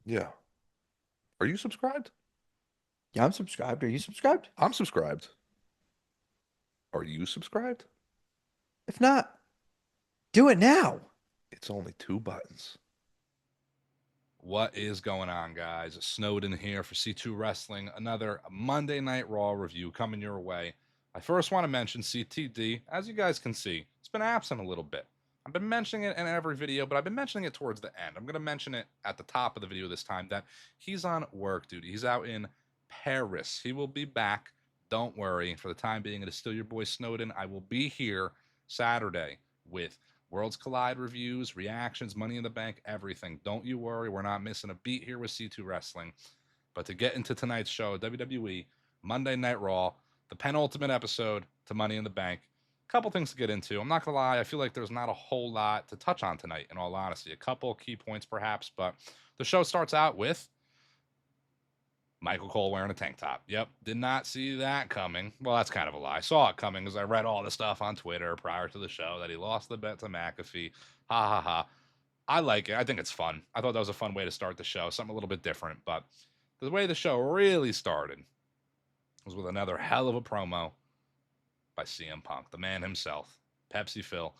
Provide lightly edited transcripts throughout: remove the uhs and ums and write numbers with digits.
Yeah. Are you subscribed? Yeah, I'm subscribed. Are you subscribed? I'm subscribed. Are you subscribed? If not, do it now. It's only two buttons. What is going on, guys? Snowden here for C2 Wrestling. Another Monday Night Raw review coming your way. I first want to mention CTD. As you guys can see, it's been absent a little bit. I've been mentioning it in every video, but I've been mentioning it towards the end. I'm going to mention it at the top of the video this time that he's on work duty. He's out in Paris. He will be back. Don't worry. For the time being, it is still your boy Snowden. I will be here Saturday with Worlds Collide reviews, reactions, Money in the Bank, everything. Don't you worry, we're not missing a beat here with C2 Wrestling. But to get into tonight's show, WWE, Monday Night Raw, the penultimate episode to Money in the Bank. A couple things to get into. I'm not going to lie, I feel like there's not a whole lot to touch on tonight, in all honesty. A couple key points, perhaps, but the show starts out with Michael Cole wearing a tank top. Yep, did not see that coming. Well, that's kind of a lie. Saw it coming because I read all the stuff on Twitter prior to the show that he lost the bet to McAfee. Ha ha ha. I like it. I think it's fun. I thought that was a fun way to start the show, something a little bit different. But the way the show really started was with another hell of a promo by CM Punk, the man himself, Pepsi Phil.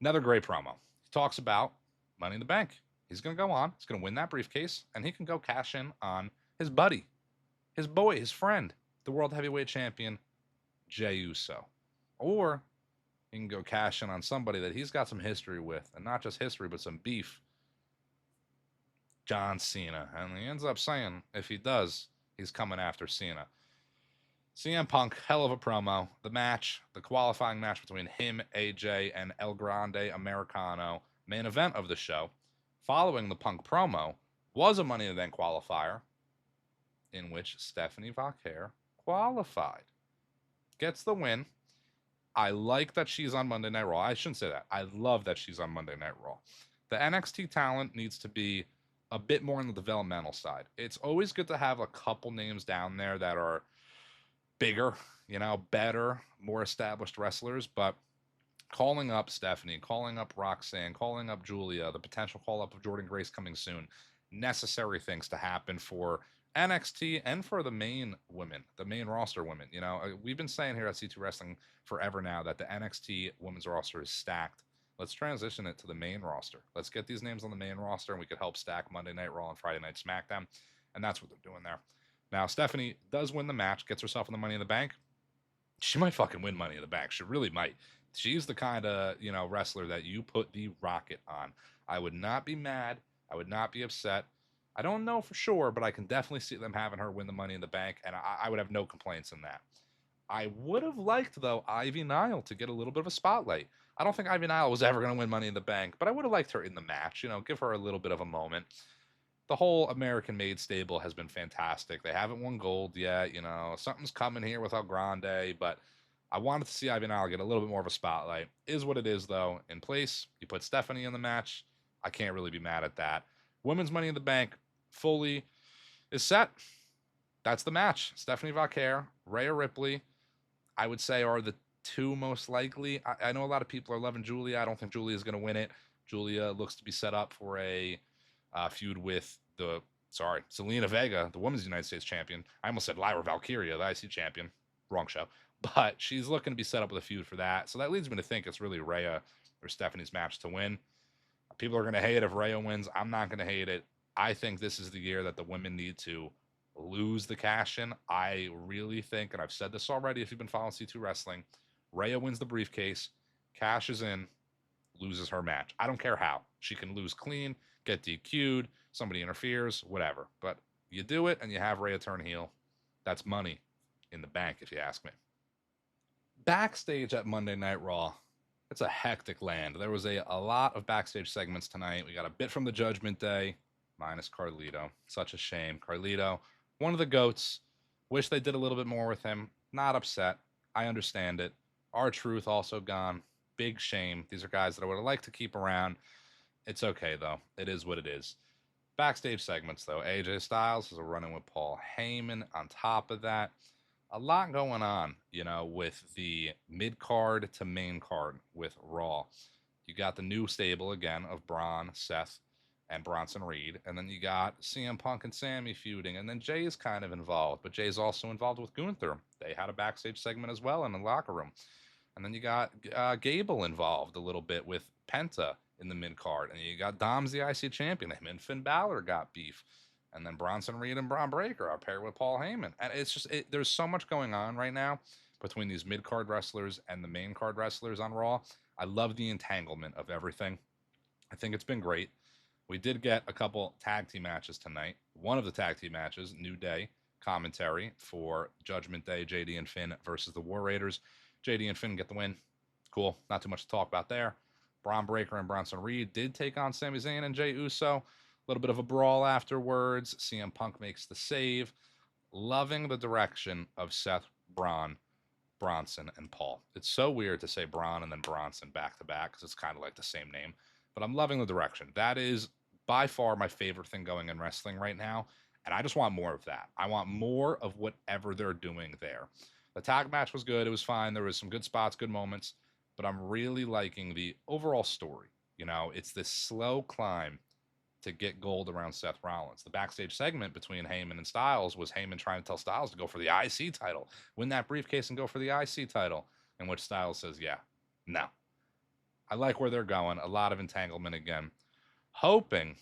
Another great promo. He talks about Money in the Bank. He's going to go on. He's going to win that briefcase, and he can go cash in on his buddy, his boy, his friend, the World Heavyweight Champion, Jey Uso. Or he can go cash in on somebody that he's got some history with, and not just history, but some beef, John Cena. And he ends up saying, if he does, he's coming after Cena. CM Punk, hell of a promo. The match, the qualifying match between him, AJ, and El Grande Americano, main event of the show, following the Punk promo, was a Money in the Bank qualifier in which Stephanie Vaquer qualified. Gets the win. I like that she's on Monday Night Raw. I shouldn't say that. I love that she's on Monday Night Raw. The NXT talent needs to be a bit more on the developmental side. It's always good to have a couple names down there that are bigger, better, more established wrestlers, but calling up Stephanie, calling up Roxanne, calling up Julia, the potential call up of Jordan Grace coming soon, necessary things to happen for NXT and for the main women, the main roster women. We've been saying here at C2 Wrestling forever now that the NXT women's roster is stacked. Let's transition it to the main roster. Let's get these names on the main roster, and we could help stack Monday Night Raw and Friday Night SmackDown. And that's what they're doing there. Now, Stephanie does win the match, gets herself in the Money in the Bank. She might fucking win Money in the Bank. She really might. She's the kind of, wrestler that you put the rocket on. I would not be mad. I would not be upset. I don't know for sure, but I can definitely see them having her win the Money in the Bank, and I would have no complaints in that. I would have liked, though, Ivy Nile to get a little bit of a spotlight. I don't think Ivy Nile was ever going to win Money in the Bank, but I would have liked her in the match, give her a little bit of a moment. The whole American Made stable has been fantastic. They haven't won gold yet, something's coming here with El Grande, but I wanted to see Ivy Nile get a little bit more of a spotlight. Is what it is, though. In place, you put Stephanie in the match. I can't really be mad at that. Women's Money in the Bank fully is set. That's the match. Stephanie Vaquer, Rhea Ripley, I would say are the two most likely. I know a lot of people are loving Julia. I don't think Julia is going to win it. Julia looks to be set up for a feud with Zelina Vega, the Women's United States Champion. I almost said Lyra Valkyria, the IC Champion. Wrong show. But she's looking to be set up with a feud for that. So that leads me to think it's really Rhea or Stephanie's match to win. People are going to hate if Rhea wins. I'm not going to hate it. I think this is the year that the women need to lose the cash in. I really think, and I've said this already if you've been following C2 Wrestling, Rhea wins the briefcase, cashes in, loses her match. I don't care how. She can lose clean, get DQ'd, somebody interferes, whatever. But you do it and you have Rhea turn heel. That's money in the bank, if you ask me. Backstage at Monday Night Raw, it's a hectic land. There was a lot of backstage segments tonight. We got a bit from the Judgment Day, minus Carlito. Such a shame. Carlito, one of the GOATs. Wish they did a little bit more with him. Not upset. I understand it. R-Truth also gone. Big shame. These are guys that I would have liked to keep around. It's okay, though. It is what it is. Backstage segments, though. AJ Styles is a run-in with Paul Heyman. On top of that, a lot going on, with the mid-card to main card with Raw. You got the new stable, again, of Braun, Seth, and Bronson Reed. And then you got CM Punk and Sammy feuding. And then Jay's kind of involved, but Jay's also involved with Gunther. They had a backstage segment as well in the locker room. And then you got Gable involved a little bit with Penta in the mid card. And you got Dom's the IC champion. Him and Finn Balor got beef. And then Bronson Reed and Braun Breaker are paired with Paul Heyman. And it's just, there's so much going on right now between these mid card wrestlers and the main card wrestlers on Raw. I love the entanglement of everything. I think it's been great. We did get a couple tag team matches tonight. One of the tag team matches, New Day commentary for Judgment Day, JD and Finn versus the War Raiders. JD and Finn get the win. Cool. Not too much to talk about there. Braun Breaker and Bronson Reed did take on Sami Zayn and Jey Uso. A little bit of a brawl afterwards. CM Punk makes the save. Loving the direction of Seth, Braun, Bronson, and Paul. It's so weird to say Braun and then Bronson back to back because it's kind of like the same name. But I'm loving the direction. That is by far my favorite thing going in wrestling right now. And I just want more of that. I want more of whatever they're doing there. The tag match was good. It was fine. There was some good spots, good moments. But I'm really liking the overall story. You know, it's this slow climb to get gold around Seth Rollins. The backstage segment between Heyman and Styles was Heyman trying to tell Styles to go for the IC title, win that briefcase and go for the IC title, in which Styles says, yeah, no. I like where they're going. A lot of entanglement again. Hoping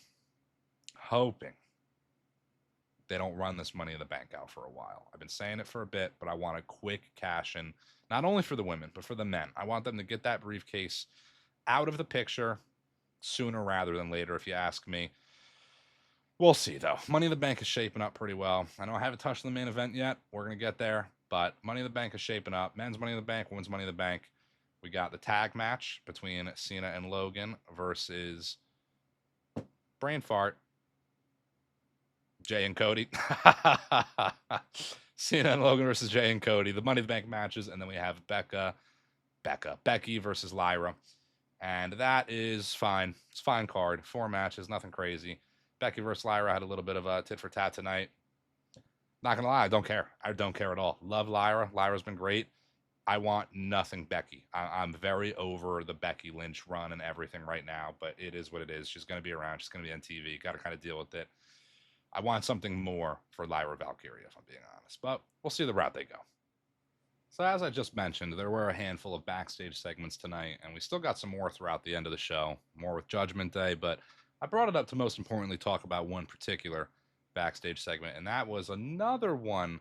they don't run this Money in the Bank out for a while. I've been saying it for a bit, but I want a quick cash in, not only for the women, but for the men. I want them to get that briefcase out of the picture sooner rather than later, if you ask me. We'll see, though. Money in the Bank is shaping up pretty well. I know I haven't touched the main event yet. We're going to get there, but Money in the Bank is shaping up. Men's Money in the Bank, women's Money in the Bank. We got the tag match between Cena and Logan versus brain fart, Jay and Cody. Cena and Logan versus Jay and Cody. The Money in the Bank matches, and then we have Becky versus Lyra. And that is fine. It's a fine card. 4 matches, nothing crazy. Becky versus Lyra had a little bit of a tit for tat tonight. Not going to lie, I don't care. I don't care at all. Love Lyra. Lyra's been great. I want nothing Becky. I'm very over the Becky Lynch run and everything right now, but it is what it is. She's going to be around. She's going to be on TV. Got to kind of deal with it. I want something more for Lyra Valkyria, if I'm being honest, but we'll see the route they go. So as I just mentioned, there were a handful of backstage segments tonight, and we still got some more throughout the end of the show, more with Judgment Day, but I brought it up to most importantly talk about one particular backstage segment, and that was another one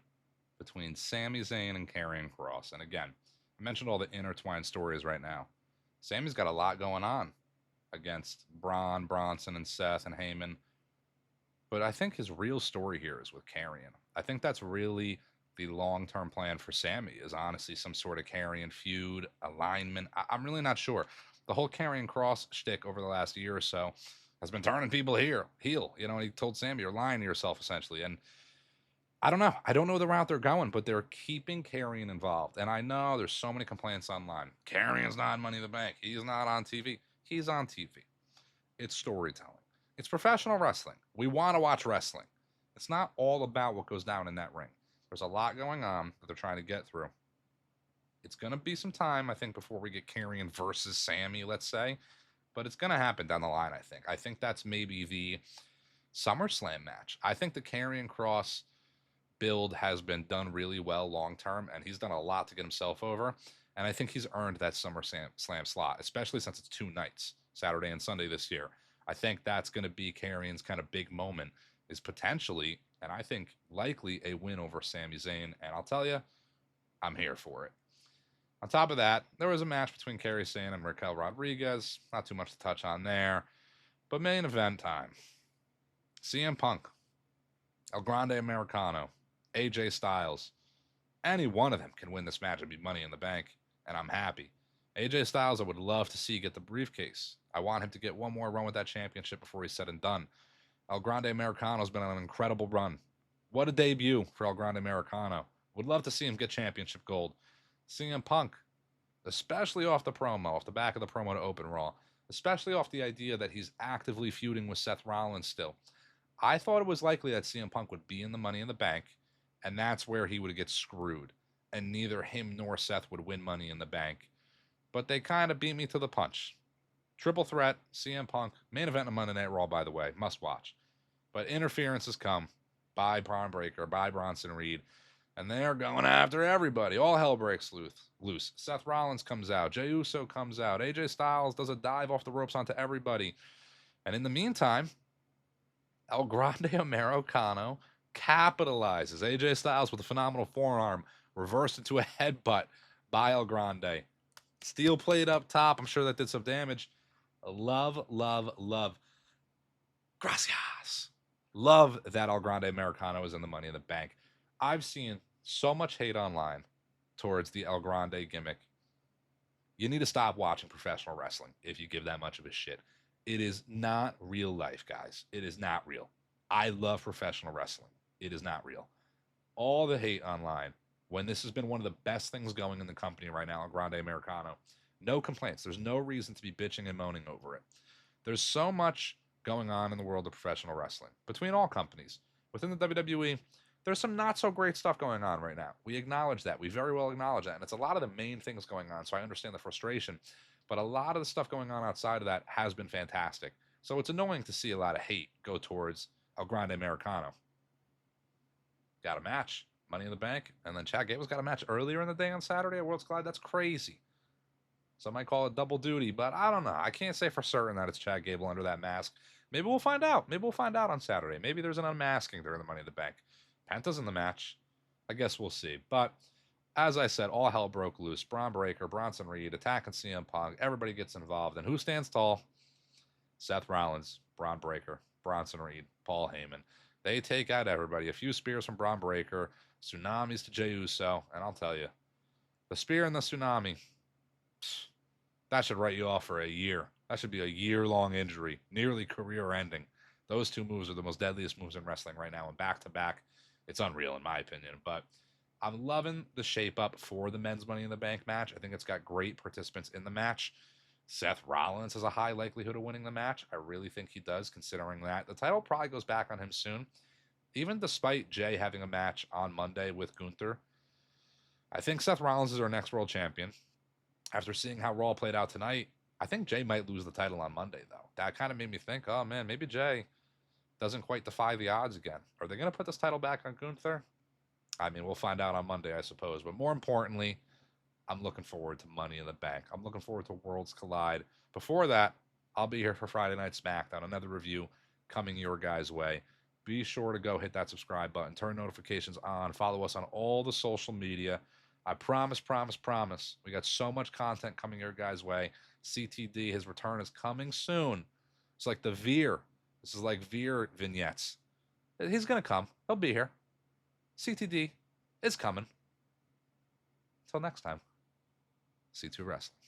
between Sami Zayn and Karrion Kross. And again, I mentioned all the intertwined stories right now. Sami's got a lot going on against Braun, Bronson, and Seth and Heyman. But I think his real story here is with Karrion. I think that's really the long-term plan for Sami, is honestly some sort of Karrion feud, alignment. I'm really not sure. The whole Karrion Kross shtick over the last year or so has been turning people heel. You know, and he told Sami, you're lying to yourself, essentially. And I don't know. I don't know the route they're going, but they're keeping Karrion involved. And I know there's so many complaints online. Karrion's not Money in the Bank. He's not on TV. He's on TV. It's storytelling. It's professional wrestling. We want to watch wrestling. It's not all about what goes down in that ring. There's a lot going on that they're trying to get through. It's going to be some time, I think, before we get Karrion versus Sami, let's say. But it's going to happen down the line, I think. I think that's maybe the SummerSlam match. I think the Karrion Kross build has been done really well long-term, and he's done a lot to get himself over. And I think he's earned that SummerSlam slot, especially since it's 2 nights, Saturday and Sunday this year. I think that's going to be Karrion's kind of big moment, is potentially, and I think likely, a win over Sami Zayn. And I'll tell you, I'm here for it. On top of that, there was a match between Kairi Sane and Raquel Rodriguez. Not too much to touch on there. But main event time. CM Punk, El Grande Americano, AJ Styles. Any one of them can win this match and be Money in the Bank, and I'm happy. AJ Styles, I would love to see get the briefcase. I want him to get one more run with that championship before he's said and done. El Grande Americano's been on an incredible run. What a debut for El Grande Americano. Would love to see him get championship gold. CM Punk, especially off the promo, off the back of the promo to open Raw, especially off the idea that he's actively feuding with Seth Rollins still. I thought it was likely that CM Punk would be in the Money in the Bank, and that's where he would get screwed, and neither him nor Seth would win Money in the Bank. But they kind of beat me to the punch. Triple threat, CM Punk, main event of Monday Night Raw, by the way, must watch. But interference has come by Braun Breaker, by Bronson Reed, and they are going after everybody. All hell breaks loose. Seth Rollins comes out. Jey Uso comes out. AJ Styles does a dive off the ropes onto everybody. And in the meantime, El Grande Americano capitalizes. AJ Styles with a phenomenal forearm, reversed into a headbutt by El Grande. Steel plate up top. I'm sure that did some damage. Love, love, love. Gracias. Love that El Grande Americano is in the Money in the Bank. I've seen so much hate online towards the El Grande gimmick. You need to stop watching professional wrestling if you give that much of a shit. It is not real life, guys. It is not real. I love professional wrestling. It is not real. All the hate online, when this has been one of the best things going in the company right now, El Grande Americano, no complaints. There's no reason to be bitching and moaning over it. There's so much going on in the world of professional wrestling between all companies. Within the WWE, there's some not so great stuff going on right now. We acknowledge that. We very well acknowledge that. And it's a lot of the main things going on. So I understand the frustration. But a lot of the stuff going on outside of that has been fantastic. So it's annoying to see a lot of hate go towards El Grande Americano. Got a match, Money in the Bank. And then Chad Gable's got a match earlier in the day on Saturday at Worlds Collide. That's crazy. Some might call it double duty, but I don't know. I can't say for certain that it's Chad Gable under that mask. Maybe we'll find out. Maybe we'll find out on Saturday. Maybe there's an unmasking during the Money in the Bank. Penta's in the match. I guess we'll see. But as I said, all hell broke loose. Braun Breaker, Bronson Reed, attacking CM Punk. Everybody gets involved. And who stands tall? Seth Rollins, Braun Breaker, Bronson Reed, Paul Heyman. They take out everybody. A few spears from Braun Breaker, tsunamis to Jey Uso. And I'll tell you, the spear and the tsunami, that should write you off for a year. That should be a year-long injury, nearly career-ending. Those two moves are the most deadliest moves in wrestling right now, and back-to-back, it's unreal in my opinion. But I'm loving the shape-up for the men's Money in the Bank match. I think it's got great participants in the match. Seth Rollins has a high likelihood of winning the match. I really think he does, considering that. The title probably goes back on him soon. Even despite Jay having a match on Monday with Gunther, I think Seth Rollins is our next world champion. After seeing how Raw played out tonight, I think Jay might lose the title on Monday, though. That kind of made me think, oh, man, maybe Jay doesn't quite defy the odds again. Are they going to put this title back on Gunther? I mean, we'll find out on Monday, I suppose. But more importantly, I'm looking forward to Money in the Bank. I'm looking forward to Worlds Collide. Before that, I'll be here for Friday Night SmackDown, another review coming your guys' way. Be sure to go hit that subscribe button, turn notifications on, follow us on all the social media. I promise, we got so much content coming your guys' way. CTD, his return is coming soon. It's like the Veer. This is like Veer vignettes. He's going to come. He'll be here. CTD is coming. Until next time, C2 Wrestling.